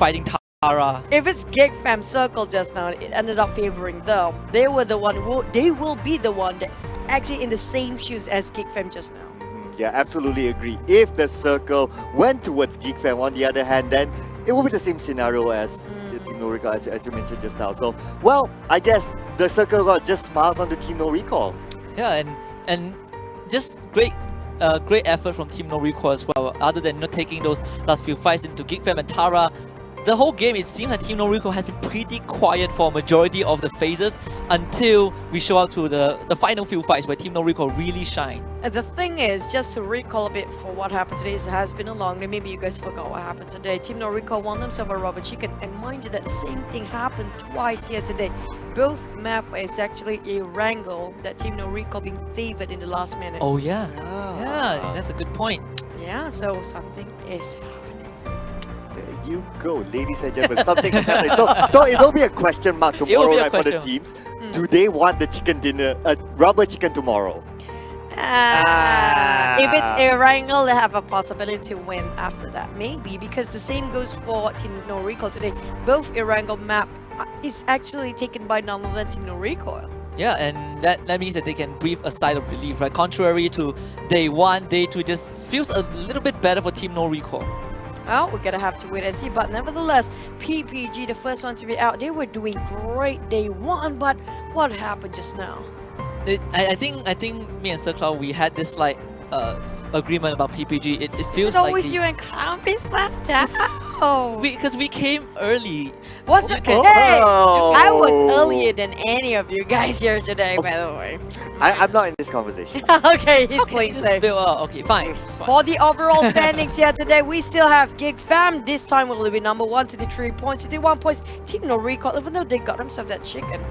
fighting Tara. If it's Gig Fam Circle just now, it ended up favoring them. They were the one who, they will be the one that actually in the same shoes as Gig Fam just now. Yeah, absolutely agree. If the circle went towards Geek Fam, on the other hand, then it will be the same scenario as the Team No Recall, as you mentioned just now. So, well, I guess the circle got just smiles on the Team No Recall. Yeah, and just great effort from Team No Recall as well. Other than not taking those last few fights into Geek Fam and Tara, the whole game, it seems like Team No Recall has been pretty quiet for a majority of the phases until we show up to the final few fights where Team No Recall really shine. The thing is, just to recall a bit for what happened today, it has been a long day. Maybe you guys forgot what happened today. Team No Recall won themselves a rubber chicken, and mind you, that same thing happened twice here today. Both map is actually a wrangle that Team No Recall being favored in the last minute. Oh yeah, yeah, that's a good point. Yeah, so something is happening. There you go, ladies and gentlemen. Something is happening. So it will be a question mark tomorrow, right, for the teams. Do they want the chicken dinner, rubber chicken tomorrow? If it's a wrangle, they have a possibility to win after that. Maybe, because the same goes for Team No Recall today. Both a wrangle map is actually taken by none other than Team No Recall. Yeah, and that means that they can breathe a sigh of relief, right? Contrary to day 1, day 2 just feels a little bit better for Team No Recall. Well, we're gonna have to wait and see, but nevertheless, PPG, the first one to be out, they were doing great day 1, but what happened just now? I think me and Sir Cloud, we had this like agreement about PPG. It feels It's like always you and Clown being left out. because we came early. What's the Okay. Hey, Oh. I was earlier than any of you guys here today, by the way. I'm not in this conversation. Okay, he's playing just safe. okay, fine. For the overall standings here today, we still have Gig Fam. This time will be number 1 to the 3 points, to the 1 points. Team No Recall, even though they got themselves that chicken.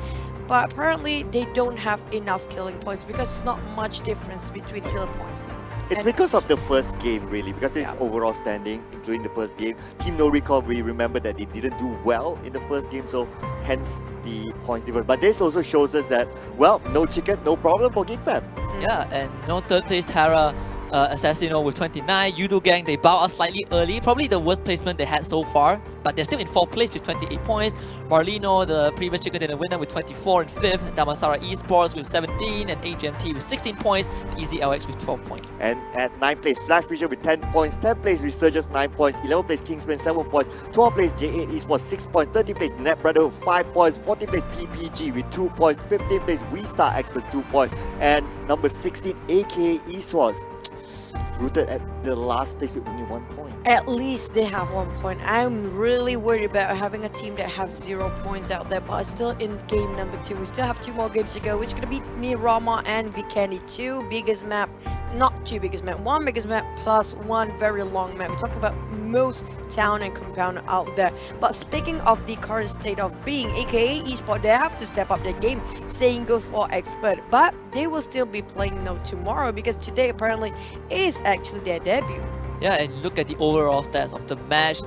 But apparently they don't have enough killing points because it's not much difference between kill points now. It's because of the first game, really, because this is overall standing, including the first game. Team No Recall, we remember that they didn't do well in the first game, so hence the points difference. But this also shows us that, well, no chicken, no problem for Geek Fam. Yeah, and no third place Tara, Assassino with 29. Yudo Gang, they bow out slightly early. Probably the worst placement they had so far, but they're still in 4th place with 28 points. Marlino, the previous chicken dinner winner, with 24 in 5th. Damasara Esports with 17, and AGMT with 16 points. And Easy LX with 12 points. And at 9th place, Flash Vision with 10 points. 10th place, Resurgence 9 points. 11th place, Kingsman 7 points. 12th place, J8 Esports 6 points. 13th place, NetBrother with 5 points. 14th place, PPG with 2 points. 15th place, We Star X with 2 points. And number 16, AKA Esports, rooted at the last place with only 1 point. At least they have 1 point. I'm really worried about having a team that have 0 points out there, but still in game number 2. We still have 2 more games to go, which is gonna be me, Rama, and Vikendi. 2 biggest map, not 2 biggest map, 1 biggest map plus 1 very long map. We talk about most town and compound out there. But speaking of the current state of being, aka eSport, they have to step up their game, saying go for expert, but they will still be playing no tomorrow because today apparently is actually their debut. Yeah, and look at the overall stats of the match.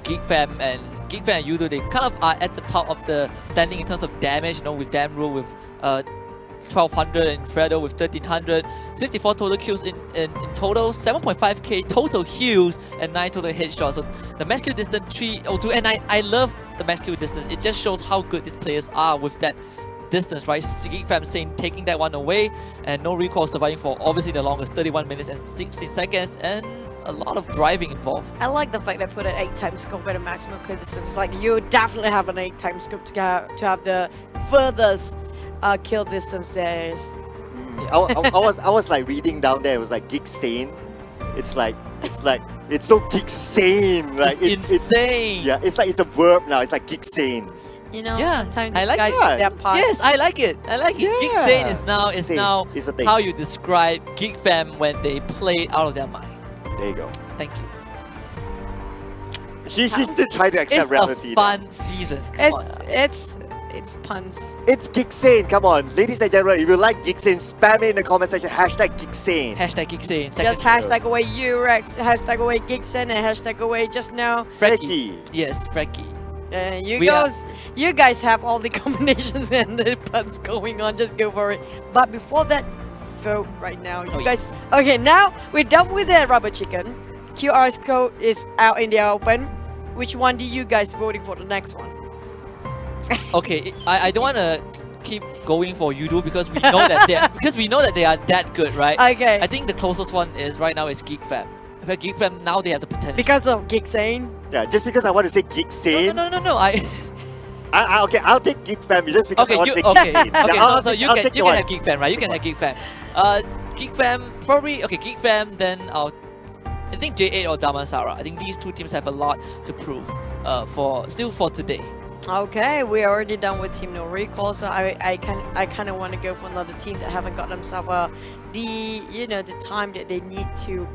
Geek Fam and Yudo, they kind of are at the top of the standing in terms of damage, you know, with Damru with 1200 and Fredo with 1300. 54 total kills in total, 7.5k total heals, and 9 total headshots. So the max kill distance 302, and I love the max kill distance. It just shows how good these players are with that distance, right? Geek Fam saying taking that one away, and No Recall surviving for obviously the longest 31 minutes and 16 seconds, and a lot of driving involved. I like the fact they put an 8x scope at a maximum kill distance. It's like you definitely have an 8x scope to have the furthest kill distance there is. I was like reading down there. It was like Geek Sane. It's so Geek Sane. Like it's insane. Yeah, it's like it's a verb now. It's like Geek Sane. You know, yeah, sometimes I like guys that. do their parts. Yes, I like it. I like it. Yeah. Geek Sane is now It's a thing. how you describe Geek Fam when they play out of their mind. There you go. Thank you. She's still trying to accept It's reality. a fun season. Come on. It's puns. It's Geek Sane. Come on, ladies and gentlemen. If you like Geek Sane, spam it in the comment section. Hashtag Geek Sane. Hashtag Geek Sane. Just hashtag away Urex, hashtag away Gigson, and hashtag away just now. Frecky. Yes, Frecky. You guys have all the combinations and the puns going on. Just go for it. But before that, vote right now. You guys. Yes. Okay, now we're done with the rubber chicken. QR code is out in the open. which one do you guys voting for the next one? Okay, I don't want to keep going for Yudu because we know that they are that good, right? Okay. I think the closest one is right now is Geek Fam. I feel Geek Fam now they have the potential. Because of Geek Sane? Yeah, just because I want to say Geek Sane. No. Okay, I'll take Geek Fam just because I want to say okay. Geek Sane. Okay, so you can one. have Geek Fam, right? You can have Geek Fam. Geek Fam probably Geek Fam. Then I think J8 or Damansara. I think these two teams have a lot to prove. For today. Okay, we're already done with Team No Recall, so I kind of want to go for another team that haven't got themselves the time that they need to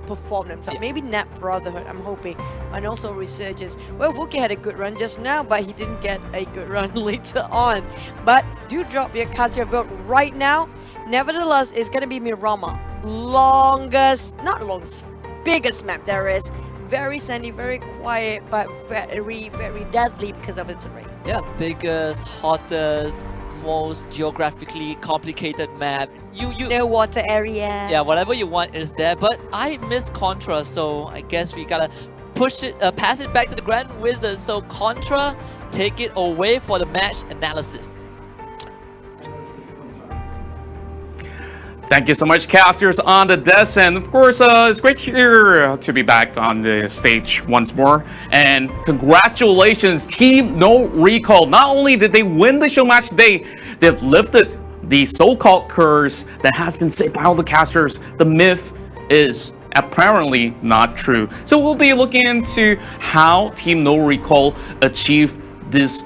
perform themselves. Maybe Net Brotherhood, I'm hoping, and also Resurgence. Well, Vuki had a good run just now, but he didn't get a good run later on. But do drop your cast your vote right now. Nevertheless, it's gonna be Mirama. Biggest map there is. Very sandy, very quiet, but very, very deadly because of the terrain. Yeah, biggest, hottest, most geographically complicated map. No water area. Yeah, whatever you want is there. But I miss Contra, so I guess we gotta pass it back to the Grand Wizard. So Contra, take it away for the match analysis. Thank you so much, casters on the desk, and of course, it's great to be back on the stage once more. And congratulations, Team No Recall. Not only did they win the show match today, they've lifted the so-called curse that has been said by all the casters. The myth is apparently not true. So we'll be looking into how Team No Recall achieved this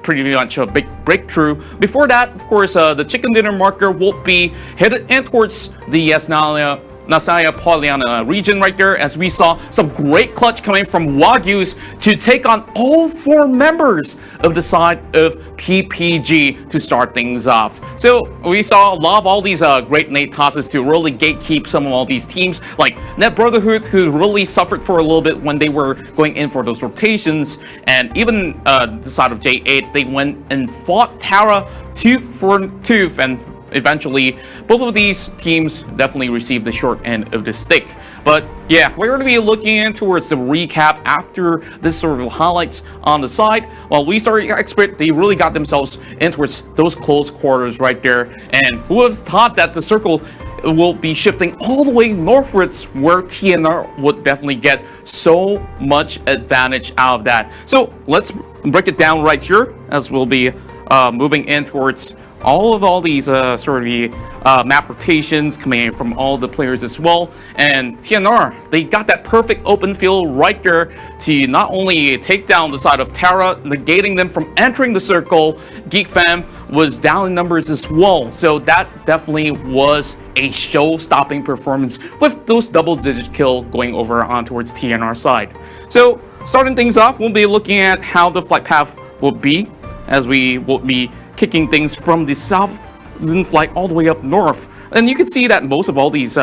pretty much a big breakthrough. Before that, of course, the chicken dinner marker will be headed in towards the Nasaya Poliana region right there, as we saw some great clutch coming from Wagyu's to take on all 4 members of the side of PPG to start things off. So we saw a lot of all these great nade tosses to really gatekeep some of all these teams, like Net Brotherhood, who really suffered for a little bit when they were going in for those rotations, and even the side of J8, they went and fought Tara tooth for tooth, and eventually both of these teams definitely received the short end of the stick. But yeah, we're going to be looking in towards the recap after this sort of highlights on the side. While we started expert, they really got themselves in towards those close quarters right there, and who would have thought that the circle will be shifting all the way northwards, where TNR would definitely get so much advantage out of that. So let's break it down right here, as we'll be moving in towards all these sort of map rotations coming in from all the players as well. And TNR, they got that perfect open field right there to not only take down the side of Tara, negating them from entering the circle. Geek Fam was down in numbers as well, so that definitely was a show-stopping performance with those double-digit kill going over on towards TNR side. So starting things off, we'll be looking at how the flight path will be, as we will be kicking things from the south, then flight all the way up north. And you can see that most of all these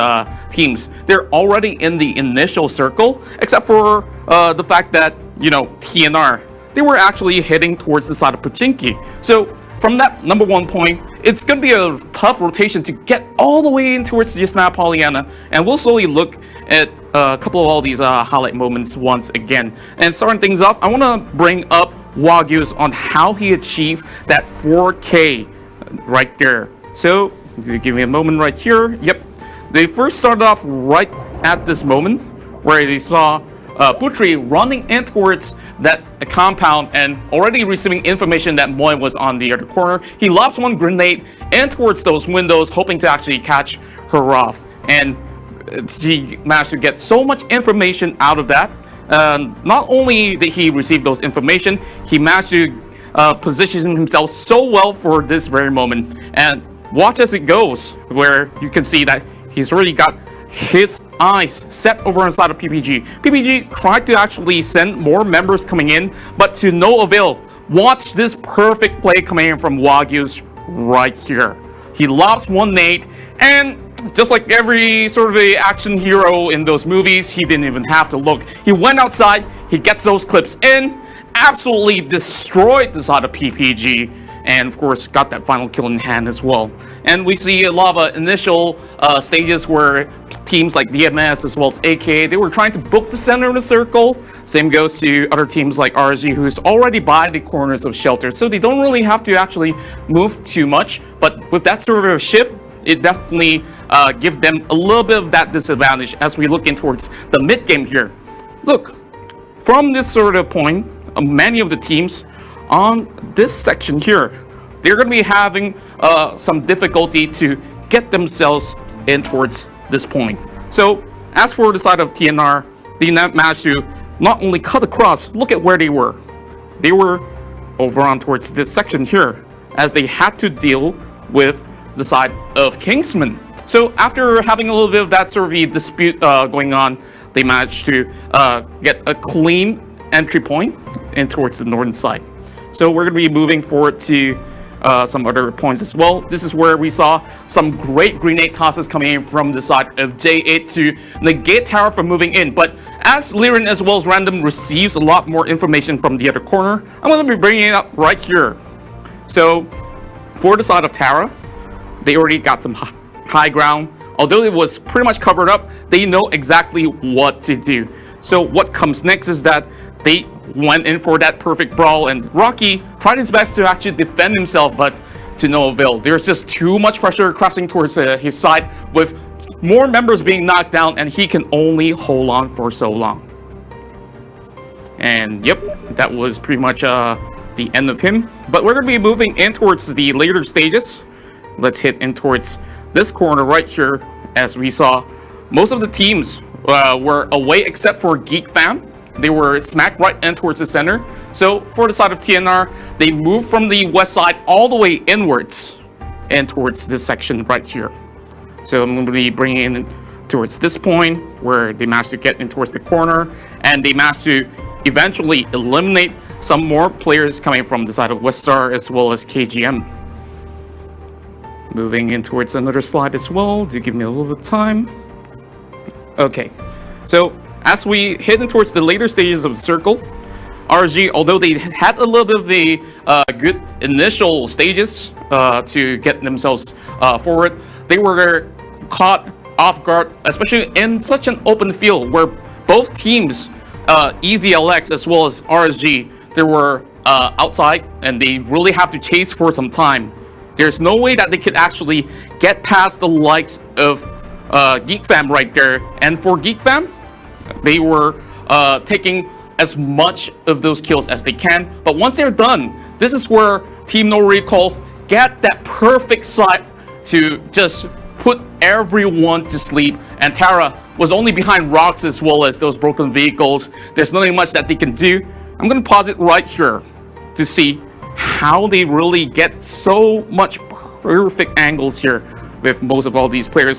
teams, they're already in the initial circle, except for the fact that, you know, TNR, they were actually heading towards the side of Pachinki. So from that number 1 point, it's going to be a tough rotation to get all the way in towards the Yasna Pollyanna, and we'll slowly look at a couple of all these highlight moments once again. And starting things off, I want to bring up Wagyu's on how he achieved that 4K right there. So give me a moment right here. Yep, they first started off right at this moment where they saw Putri running in towards that compound and already receiving information that Moy was on the other corner. He lobs one grenade in towards those windows, hoping to actually catch her off, and he managed to get so much information out of that. Not only did he receive those information, he managed to position himself so well for this very moment. And watch as it goes, where you can see that he's really got his eyes set over inside of PPG. PPG tried to actually send more members coming in, but to no avail. Watch this perfect play coming in from Wagyu's right here. He lobs one nade, and just like every sort of a action hero in those movies, he didn't even have to look. He went outside, he gets those clips in, absolutely destroyed the side of PPG, and of course got that final kill in hand as well. And we see a lot of initial stages where teams like DMS as well as AK, they were trying to book the center of the circle. Same goes to other teams like RG, who's already by the corners of shelter, so they don't really have to actually move too much. But with that sort of shift, it definitely gives them a little bit of that disadvantage as we look in towards the mid game here. Look, from this sort of point, many of the teams on this section here, they're going to be having some difficulty to get themselves in towards this point. So as for the side of TNR, they managed to not only cut across, look at where they were. They were over on towards this section here, as they had to deal with the side of Kingsman. So after having a little bit of that sort of dispute going on, they managed to get a clean entry point in towards the northern side. So we're going to be moving forward to some other points as well. This is where we saw some great grenade tosses coming in from the side of J8 to negate Tower from moving in. But as Liren as well as Random receives a lot more information from the other corner, I'm going to be bringing it up right here. So for the side of Tara, they already got some high ground. Although it was pretty much covered up, they know exactly what to do. So what comes next is that they went in for that perfect brawl, and Rocky tried his best to actually defend himself, but to no avail. There's just too much pressure crashing towards his side, with more members being knocked down, and he can only hold on for so long. And yep, that was pretty much the end of him. But we're going to be moving in towards the later stages. Let's hit in towards this corner right here, as we saw most of the teams were away except for Geek Fam. They were smack right in towards the center. So for the side of TNR, they moved from the west side all the way inwards and towards this section right here. So I'm going to be bringing in towards this point where they managed to get in towards the corner, and they managed to eventually eliminate some more players coming from the side of Weststar as well as KGM. Moving in towards another slide as well. Do give me a little bit of time. Okay, so as we head in towards the later stages of the circle, RG, although they had a little bit of the good initial stages to get themselves forward, they were caught off guard, especially in such an open field where both teams, EZLX as well as RSG, they were outside, and they really have to chase for some time. There's no way that they could actually get past the likes of Geek Fam right there. And for Geek Fam, they were taking as much of those kills as they can. But once they're done, this is where Team No Recall get that perfect sight to just put everyone to sleep. And Tara was only behind rocks as well as those broken vehicles. There's nothing much that they can do. I'm going to pause it right here to see how they really get so much perfect angles here with most of all these players